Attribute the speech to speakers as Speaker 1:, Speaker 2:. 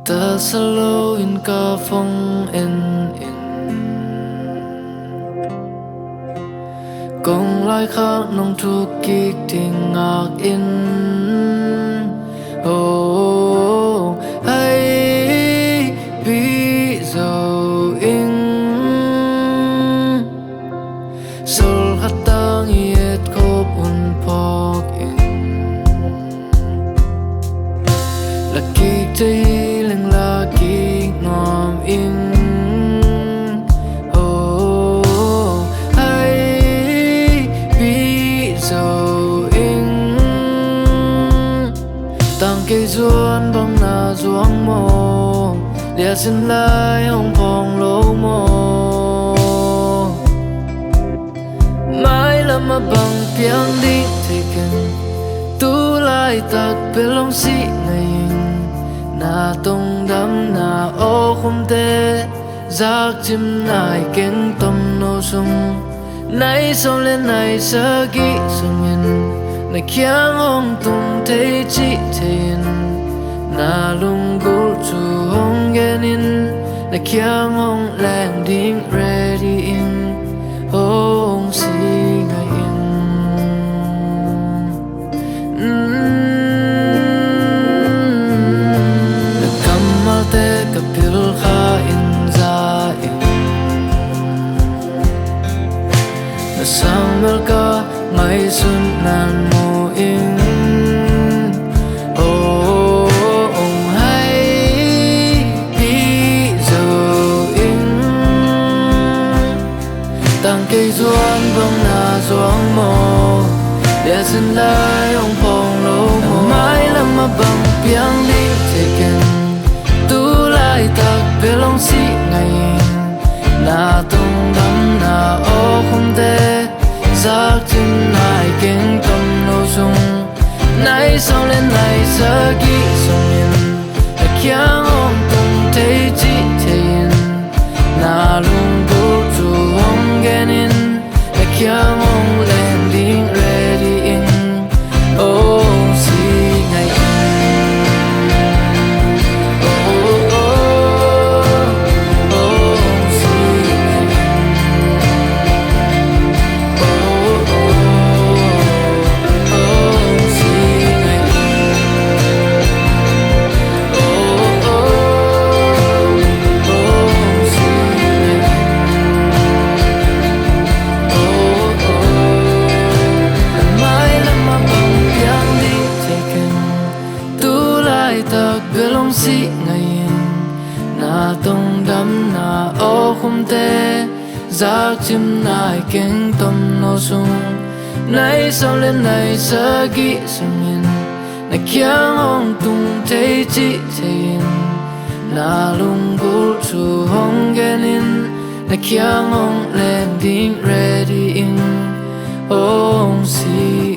Speaker 1: ta salo in ka phong in công lai khác nông thu kỳ tình ngạc in hay bị dầu in sol khát tăng yết khop un phok in là kỳ tây leng là kỳ ngom in cây duan băng na duang mô lia xin lai hong phong lô mô mai là mà bằng piang đi thì cần tu lai tắc bê long si ngày na tông đắm na ô không tê giác chim nai keng tâm nô sung nay sông lên nay sơ kỹ sông yên na kiang hong tung thấy chi thiên na lung gul chu hong genin na kiang hong landing ready in hong si ngai in na kamal te kapil kha in za in na sang ka mai sun nan mo in ông hay đi dầu in tàng cây duan vong na duang mô để xin lai ông phong lô mô mãi lắm mà bằng piang đi thế cần tu lai tắc bê long si ngày na tung đắm na ô không thể giác chim nai keng tâm nô sung nay sông lên nay sơ kỹ sông yên là kiang hong tung thấy chi thiên na lung gul chu hong genin là kiang hong landing ready in si ngày si ngày na tông đắm na ô không tê giác chim nai keng tâm nô sung nay sao lên nay sơ kỹ sung yên na kiang hong tung thấy chi thiên na lung gul chu hong genin na kiang hong landing ready in si